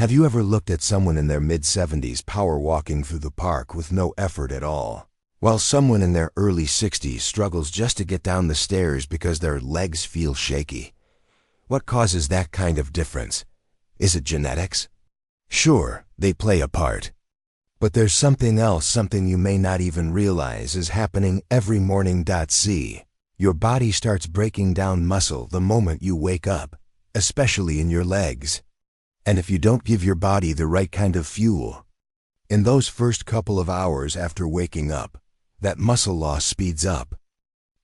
Have you ever looked at someone in their mid-70s power walking through the park with no effort at all, while someone in their early 60s struggles just to get down the stairs because their legs feel shaky? What causes that kind of difference? Is it genetics? Sure, they play a part. But there's something else, something you may not even realize is happening every morning. See, your body starts breaking down muscle the moment you wake up, especially in your legs. And if you don't give your body the right kind of fuel, in those first couple of hours after waking up, that muscle loss speeds up.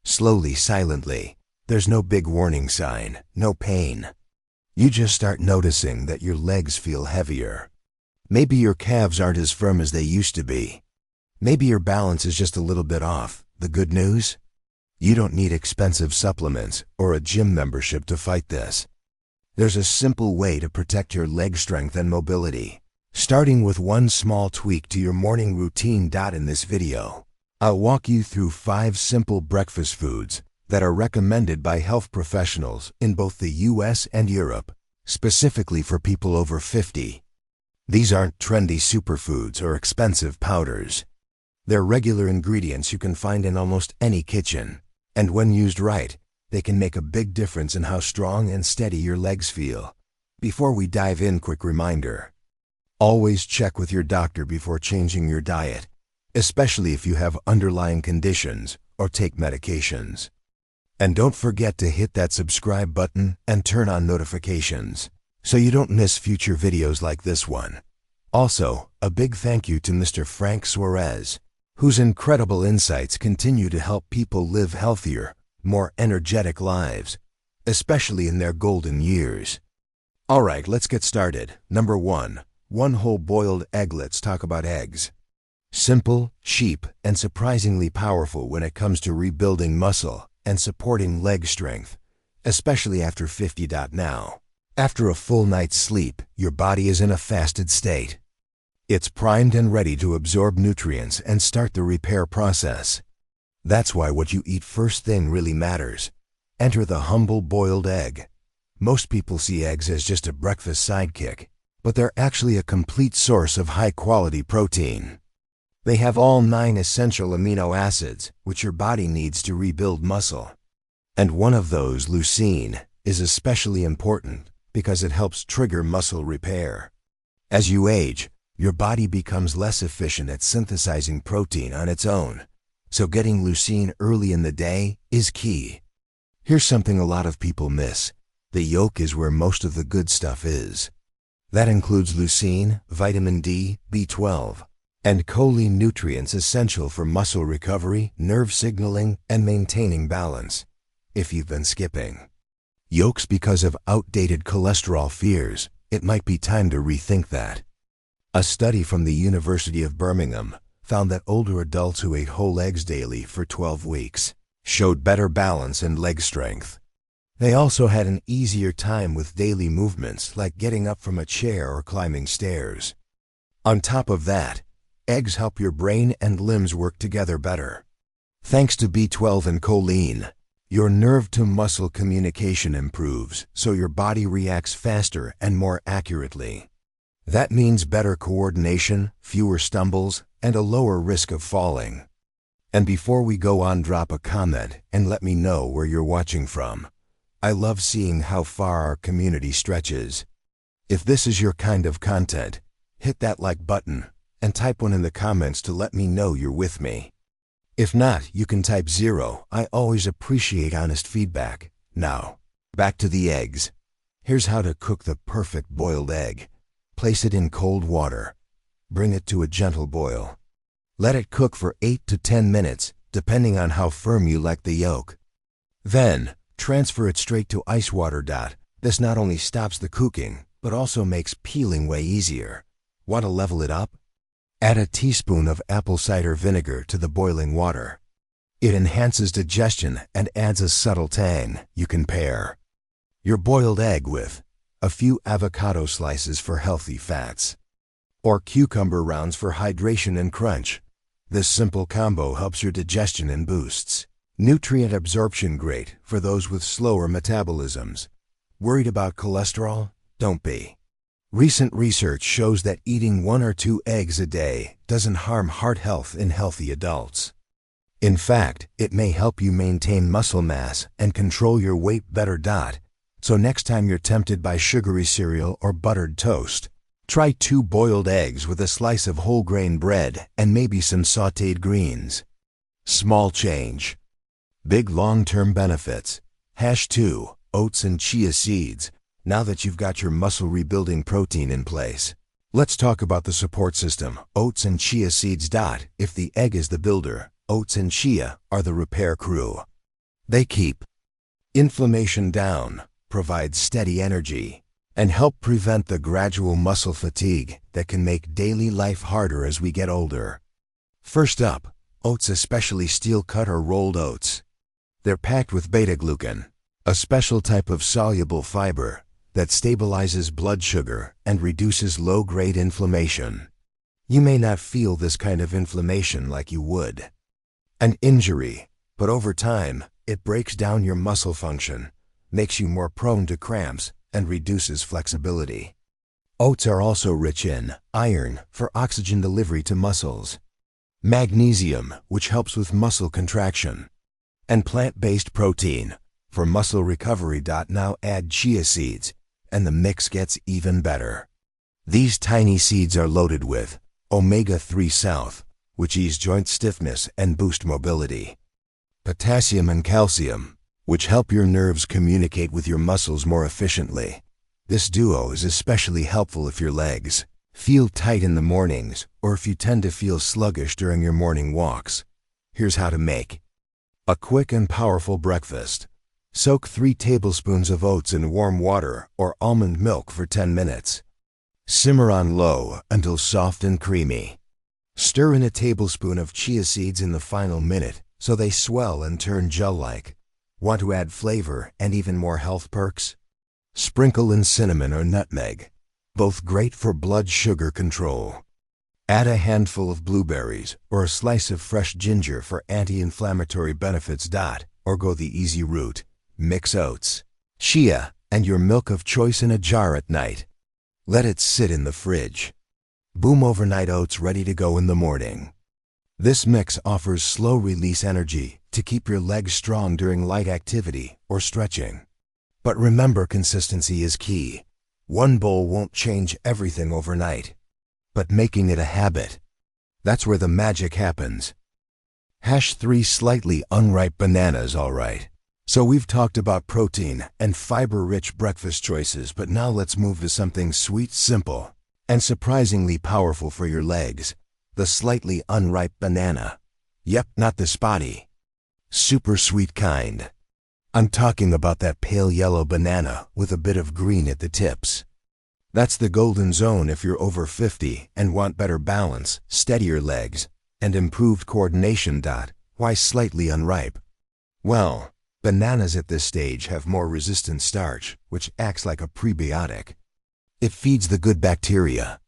Slowly, silently. There's no big warning sign, no pain. You just start noticing that your legs feel heavier. Maybe your calves aren't as firm as they used to be. Maybe your balance is just a little bit off. The good news? You don't need expensive supplements or a gym membership to fight this. There's a simple way to protect your leg strength and mobility, starting with one small tweak to your morning routine. In this video, I'll walk you through 5 simple breakfast foods that are recommended by health professionals in both the US and Europe, specifically for people over 50. These aren't trendy superfoods or expensive powders. They're regular ingredients you can find in almost any kitchen, and when used right, they can make a big difference in how strong and steady your legs feel. Before we dive in, quick reminder: always check with your doctor before changing your diet, especially if you have underlying conditions or take medications. And don't forget to hit that subscribe button and turn on notifications so you don't miss future videos like this one. Also, a big thank you to Mr. Frank Suarez, whose incredible insights continue to help people live healthier, more energetic lives, especially in their golden years. Alright, let's get started. Number 1. One whole boiled egg. Let's talk about eggs. Simple, cheap, and surprisingly powerful when it comes to rebuilding muscle and supporting leg strength, especially after 50. Now, after a full night's sleep, your body is in a fasted state. It's primed and ready to absorb nutrients and start the repair process. That's why what you eat first thing really matters. Enter the humble boiled egg. Most people see eggs as just a breakfast sidekick, but they're actually a complete source of high-quality protein. They have all 9 essential amino acids, which your body needs to rebuild muscle. And one of those, leucine, is especially important because it helps trigger muscle repair. As you age, your body becomes less efficient at synthesizing protein on its own, so getting leucine early in the day is key. Here's something a lot of people miss. The yolk is where most of the good stuff is. That includes leucine, vitamin D, B12, and choline, nutrients essential for muscle recovery, nerve signaling, and maintaining balance. If you've been skipping yolks because of outdated cholesterol fears, it might be time to rethink that. A study from the University of Birmingham found that older adults who ate whole eggs daily for 12 weeks showed better balance and leg strength. They also had an easier time with daily movements like getting up from a chair or climbing stairs. On top of that, eggs help your brain and limbs work together better. Thanks to B12 and choline, your nerve-to-muscle communication improves, so your body reacts faster and more accurately. That means better coordination, fewer stumbles, and a lower risk of falling. And before we go on, drop a comment and let me know where you're watching from. I love seeing how far our community stretches. If this is your kind of content, hit that like button and type 1 in the comments to let me know you're with me. If not, you can type 0. I always appreciate honest feedback. Now, back to the eggs. Here's how to cook the perfect boiled egg. Place it in cold water. Bring it to a gentle boil. Let it cook for 8 to 10 minutes, depending on how firm you like the yolk. Then, transfer it straight to ice water. This not only stops the cooking, but also makes peeling way easier. Want to level it up? Add a teaspoon of apple cider vinegar to the boiling water. It enhances digestion and adds a subtle tang. You can pair your boiled egg with a few avocado slices for healthy fats, or cucumber rounds for hydration and crunch. This simple combo helps your digestion and boosts nutrient absorption. Great for those with slower metabolisms. Worried about cholesterol? Don't be. Recent research shows that eating 1 or 2 eggs a day doesn't harm heart health in healthy adults. In fact, it may help you maintain muscle mass and control your weight better. So next time you're tempted by sugary cereal or buttered toast, try 2 boiled eggs with a slice of whole grain bread and maybe some sautéed greens. Small change, big long-term benefits. #2. Oats and chia seeds. Now that you've got your muscle rebuilding protein in place, let's talk about the support system. Oats and chia seeds. If the egg is the builder, oats and chia are the repair crew. They keep inflammation down, provide steady energy, and help prevent the gradual muscle fatigue that can make daily life harder as we get older. First up, oats, especially steel-cut or rolled oats. They're packed with beta-glucan, a special type of soluble fiber that stabilizes blood sugar and reduces low-grade inflammation. You may not feel this kind of inflammation like you would an injury, but over time, it breaks down your muscle function, makes you more prone to cramps, and reduces flexibility. Oats are also rich in iron for oxygen delivery to muscles, magnesium, which helps with muscle contraction, and plant-based protein for muscle recovery. Now add chia seeds, and the mix gets even better. These tiny seeds are loaded with omega-3 south, which ease joint stiffness and boost mobility, potassium and calcium, which help your nerves communicate with your muscles more efficiently. This duo is especially helpful if your legs feel tight in the mornings or if you tend to feel sluggish during your morning walks. Here's how to make a quick and powerful breakfast. Soak 3 tablespoons of oats in warm water or almond milk for 10 minutes. Simmer on low until soft and creamy. Stir in a tablespoon of chia seeds in the final minute so they swell and turn gel-like. Want to add flavor and even more health perks? Sprinkle in cinnamon or nutmeg, both great for blood sugar control. Add a handful of blueberries or a slice of fresh ginger for anti-inflammatory benefits. Or go the easy route. Mix oats, chia, and your milk of choice in a jar at night. Let it sit in the fridge. Boom, overnight oats ready to go in the morning. This mix offers slow-release energy to keep your legs strong during light activity or stretching. But remember, consistency is key. 1 bowl won't change everything overnight, but making it a habit, that's where the magic happens. #3. Slightly unripe bananas. Alright, so we've talked about protein and fiber-rich breakfast choices, but now let's move to something sweet, simple, and surprisingly powerful for your legs. The slightly unripe banana. Yep, not the spotty, super sweet kind. I'm talking about that pale yellow banana with a bit of green at the tips. That's the golden zone if you're over 50 and want better balance, steadier legs, and improved coordination. Why slightly unripe? Well, bananas at this stage have more resistant starch, which acts like a prebiotic. It feeds the good bacteria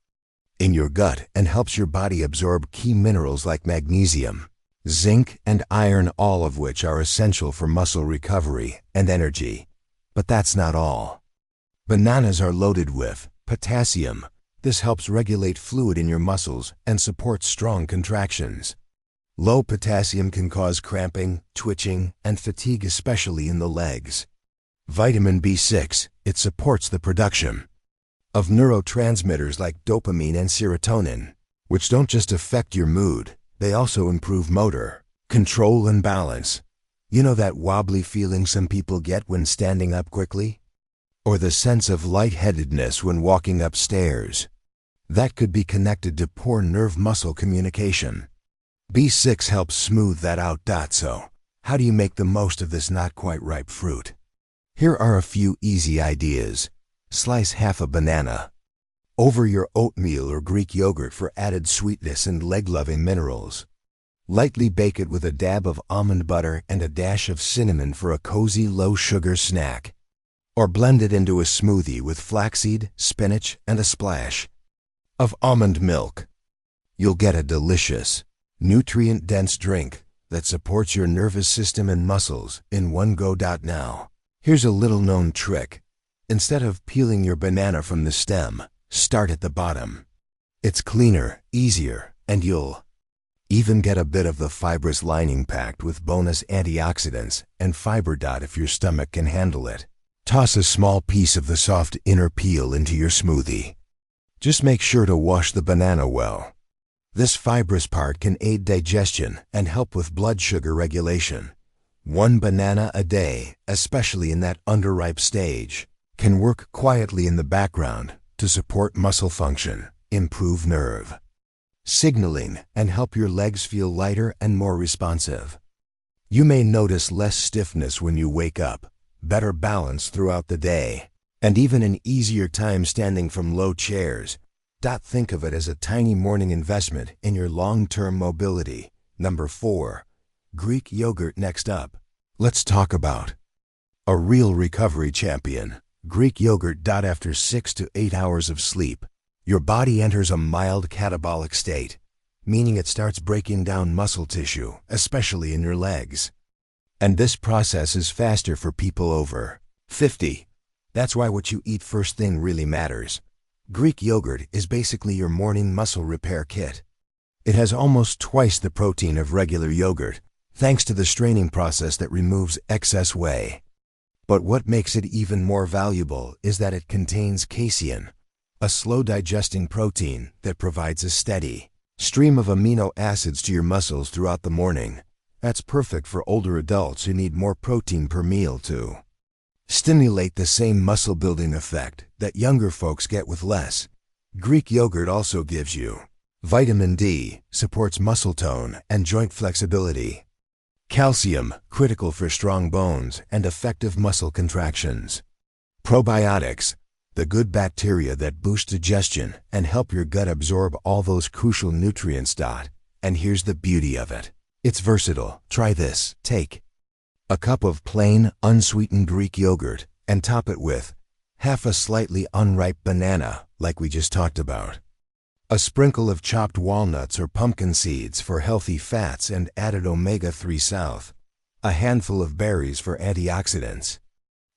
in your gut and helps your body absorb key minerals like magnesium, zinc, and iron, all of which are essential for muscle recovery and energy. But that's not all. Bananas are loaded with potassium. This helps regulate fluid in your muscles and supports strong contractions. Low potassium can cause cramping, twitching, and fatigue, especially in the legs. Vitamin B6, it supports the production of neurotransmitters like dopamine and serotonin, which don't just affect your mood, they also improve motor control and balance. You know that wobbly feeling some people get when standing up quickly? Or the sense of lightheadedness when walking upstairs? That could be connected to poor nerve-muscle communication. B6 helps smooth that out. So, how do you make the most of this not quite ripe fruit? Here are a few easy ideas. Slice half a banana over your oatmeal or Greek yogurt for added sweetness and leg-loving minerals. Lightly bake it with a dab of almond butter and a dash of cinnamon for a cozy low-sugar snack. Or blend it into a smoothie with flaxseed, spinach, and a splash of almond milk. You'll get a delicious, nutrient-dense drink that supports your nervous system and muscles in one go. Now, here's a little-known trick. Instead of peeling your banana from the stem, Start at the bottom. It's cleaner, easier, and you'll even get a bit of the fibrous lining packed with bonus antioxidants and fiber. If your stomach can handle it, toss a small piece of the soft inner peel into your smoothie. Just make sure to wash the banana well. This fibrous part can aid digestion and help with blood sugar regulation. One banana a day, especially in that underripe stage, can work quietly in the background to support muscle function, improve nerve signaling, and help your legs feel lighter and more responsive. You may notice less stiffness when you wake up, better balance throughout the day, and even an easier time standing from low chairs. Think of it as a tiny morning investment in your long-term mobility. Number 4. Greek yogurt. Next up, let's talk about a real recovery champion. Greek yogurt. After 6 to 8 hours of sleep, your body enters a mild catabolic state, meaning it starts breaking down muscle tissue, especially in your legs. And this process is faster for people over 50. That's why what you eat first thing really matters. Greek yogurt is basically your morning muscle repair kit. It has almost twice the protein of regular yogurt, thanks to the straining process that removes excess whey. But what makes it even more valuable is that it contains casein, a slow-digesting protein that provides a steady stream of amino acids to your muscles throughout the morning. That's perfect for older adults who need more protein per meal to stimulate the same muscle-building effect that younger folks get with less. Greek yogurt also gives you vitamin D, supports muscle tone and joint flexibility. Calcium, critical for strong bones and effective muscle contractions. Probiotics, the good bacteria that boost digestion and help your gut absorb all those crucial nutrients. And here's the beauty of it. It's versatile. Try this. Take a cup of plain, unsweetened Greek yogurt and top it with half a slightly unripe banana, like we just talked about. A sprinkle of chopped walnuts or pumpkin seeds for healthy fats and added omega-3 south. A handful of berries for antioxidants.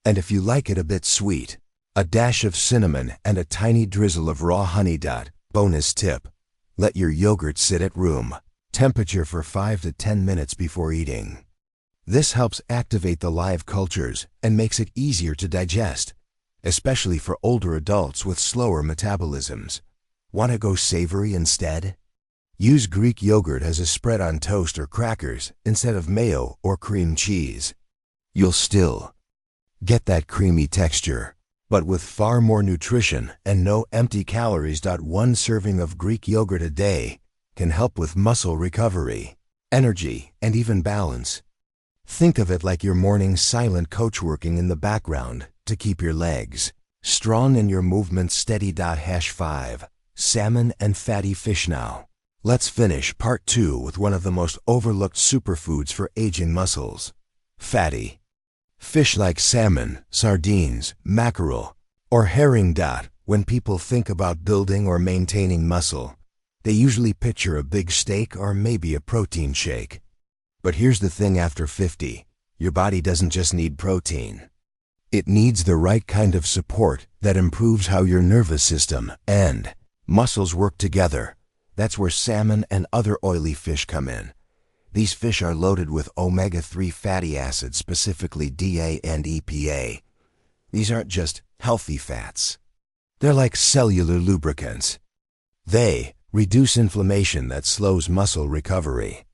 And if you like it a bit sweet, a dash of cinnamon and a tiny drizzle of raw honey. Bonus tip: let your yogurt sit at room temperature for 5 to 10 minutes before eating. This helps activate the live cultures and makes it easier to digest, especially for older adults with slower metabolisms. Want to go savory instead? Use Greek yogurt as a spread on toast or crackers instead of mayo or cream cheese. You'll still get that creamy texture, but with far more nutrition and no empty calories. One serving of Greek yogurt a day can help with muscle recovery, energy, and even balance. Think of it like your morning silent coach working in the background to keep your legs strong and your movements steady. 5. Salmon and fatty fish. Now, let's finish part 2 with one of the most overlooked superfoods for aging muscles: fatty fish like salmon, sardines, mackerel, or herring. When people think about building or maintaining muscle, they usually picture a big steak or maybe a protein shake. But here's the thing: after 50, your body doesn't just need protein. It needs the right kind of support that improves how your nervous system and muscles work together. That's where salmon and other oily fish come in. These fish are loaded with omega-3 fatty acids, specifically DA and EPA. These aren't just healthy fats. They're like cellular lubricants. They reduce inflammation that slows muscle recovery,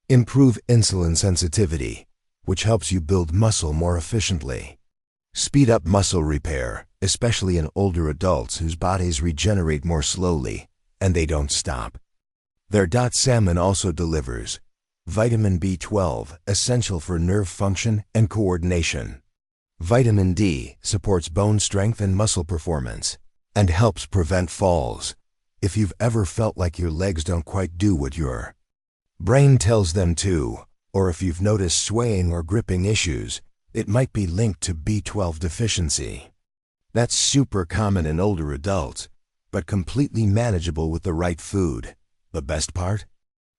improve insulin sensitivity, which helps you build muscle more efficiently, speed up muscle repair, especially in older adults whose bodies regenerate more slowly, and they don't stop. Their salmon also delivers vitamin B12, essential for nerve function and coordination. Vitamin D supports bone strength and muscle performance, and helps prevent falls. If you've ever felt like your legs don't quite do what your brain tells them to, or if you've noticed swaying or gripping issues, it might be linked to B12 deficiency. That's super common in older adults, but completely manageable with the right food. The best part?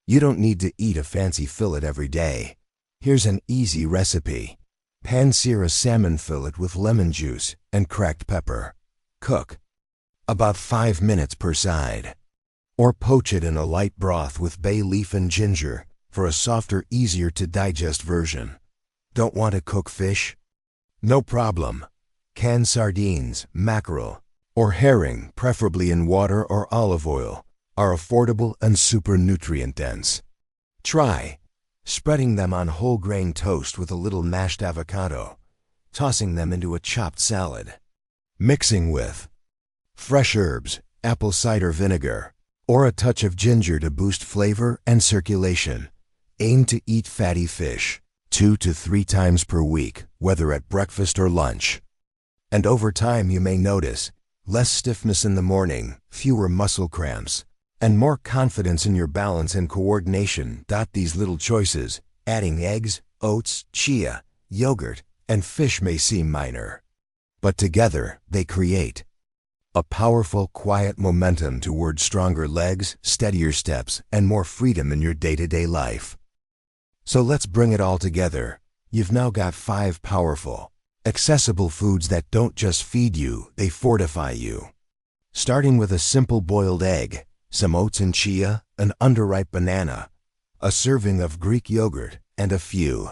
You don't need to eat a fancy fillet every day. Here's an easy recipe. Pan-sear a salmon fillet with lemon juice and cracked pepper. Cook about 5 minutes per side. Or poach it in a light broth with bay leaf and ginger for a softer, easier to digest version. Don't want to cook fish? No problem. Canned sardines, mackerel, or herring, preferably in water or olive oil, are affordable and super nutrient dense. Try spreading them on whole grain toast with a little mashed avocado, tossing them into a chopped salad, mixing with fresh herbs, apple cider vinegar, or a touch of ginger to boost flavor and circulation. Aim to eat fatty fish 2 to 3 times per week, whether at breakfast or lunch. And over time you may notice less stiffness in the morning, fewer muscle cramps, and more confidence in your balance and coordination. These little choices, adding eggs, oats, chia, yogurt, and fish, may seem minor, but together they create a powerful, quiet momentum toward stronger legs, steadier steps, and more freedom in your day-to-day life. So let's bring it all together. You've now got 5 powerful, accessible foods that don't just feed you, they fortify you. Starting with a simple boiled egg, some oats and chia, an underripe banana, a serving of Greek yogurt, and a few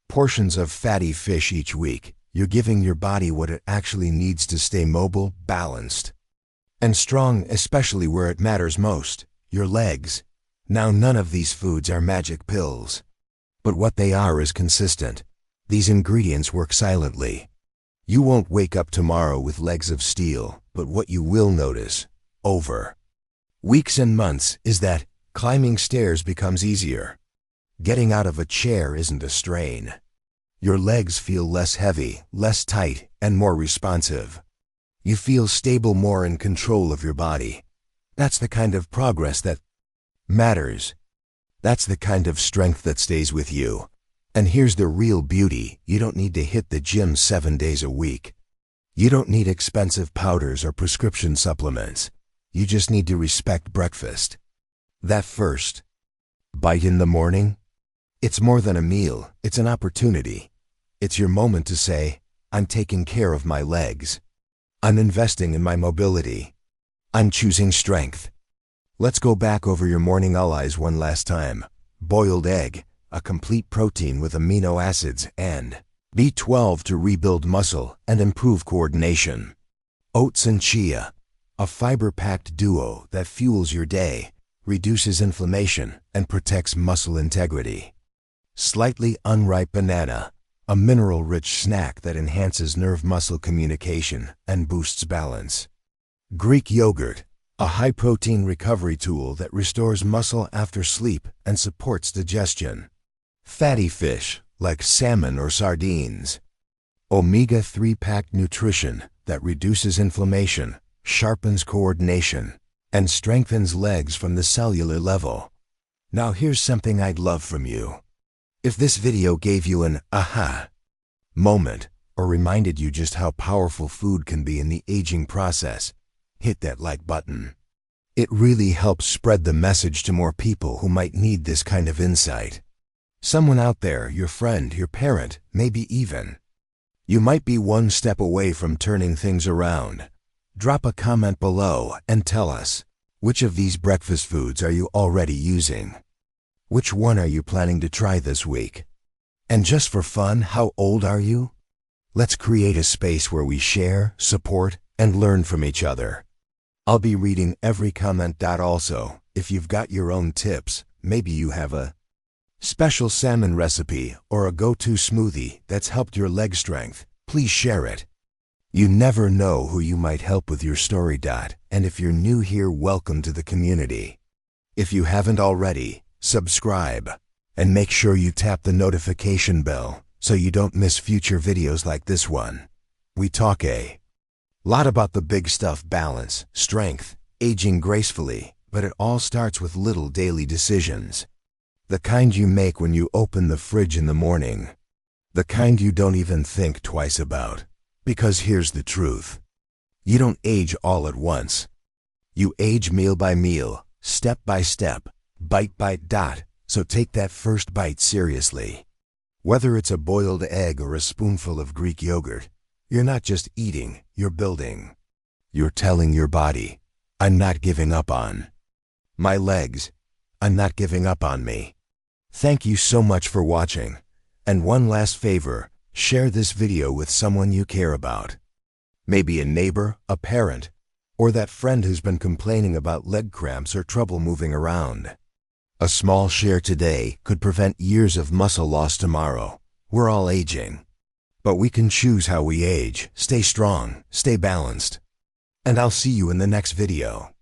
portions of fatty fish each week, you're giving your body what it actually needs to stay mobile, balanced, and strong, especially where it matters most, your legs. Now, none of these foods are magic pills, but what they are is consistent. These ingredients work silently. You won't wake up tomorrow with legs of steel, but what you will notice, over weeks and months, is that climbing stairs becomes easier. Getting out of a chair isn't a strain. Your legs feel less heavy, less tight, and more responsive. You feel stable, more in control of your body. That's the kind of progress that matters. That's the kind of strength that stays with you. And here's the real beauty: you don't need to hit the gym 7 days a week. You don't need expensive powders or prescription supplements. You just need to respect breakfast. That first bite in the morning, it's more than a meal, it's an opportunity. It's your moment to say, I'm taking care of my legs. I'm investing in my mobility. I'm choosing strength. Let's go back over your morning allies one last time. Boiled egg, a complete protein with amino acids and B12 to rebuild muscle and improve coordination. Oats and chia, a fiber-packed duo that fuels your day, reduces inflammation, and protects muscle integrity. Slightly unripe banana, a mineral-rich snack that enhances nerve-muscle communication and boosts balance. Greek yogurt, a high-protein recovery tool that restores muscle after sleep and supports digestion. Fatty fish, like salmon or sardines. Omega-3 packed nutrition that reduces inflammation, sharpens coordination, and strengthens legs from the cellular level. Now here's something I'd love from you. If this video gave you an aha moment or reminded you just how powerful food can be in the aging process, hit that like button. It really helps spread the message to more people who might need this kind of insight. Someone out there, your friend, your parent, maybe even. You might be one step away from turning things around. Drop a comment below and tell us, which of these breakfast foods are you already using? Which one are you planning to try this week? And just for fun, how old are you? Let's create a space where we share, support, and learn from each other. I'll be reading every comment. Also, if you've got your own tips, maybe you have a special salmon recipe or a go-to smoothie that's helped your leg strength, please share it. You never know who you might help with your story. And if you're new here, welcome to the community. If you haven't already, subscribe and make sure you tap the notification bell so you don't miss future videos like this one. We talk a lot about the big stuff: balance, strength, aging gracefully, but it all starts with little daily decisions. The kind you make when you open the fridge in the morning. The kind you don't even think twice about. Because here's the truth. You don't age all at once. You age meal by meal, step by step, bite by bite. So take that first bite seriously. Whether it's a boiled egg or a spoonful of Greek yogurt, you're not just eating, you're building. You're telling your body, I'm not giving up on my legs. I'm not giving up on me. Thank you so much for watching. And one last favor, share this video with someone you care about. Maybe a neighbor, a parent, or that friend who's been complaining about leg cramps or trouble moving around. A small share today could prevent years of muscle loss tomorrow. We're all aging. But we can choose how we age. Stay strong, stay balanced. And I'll see you in the next video.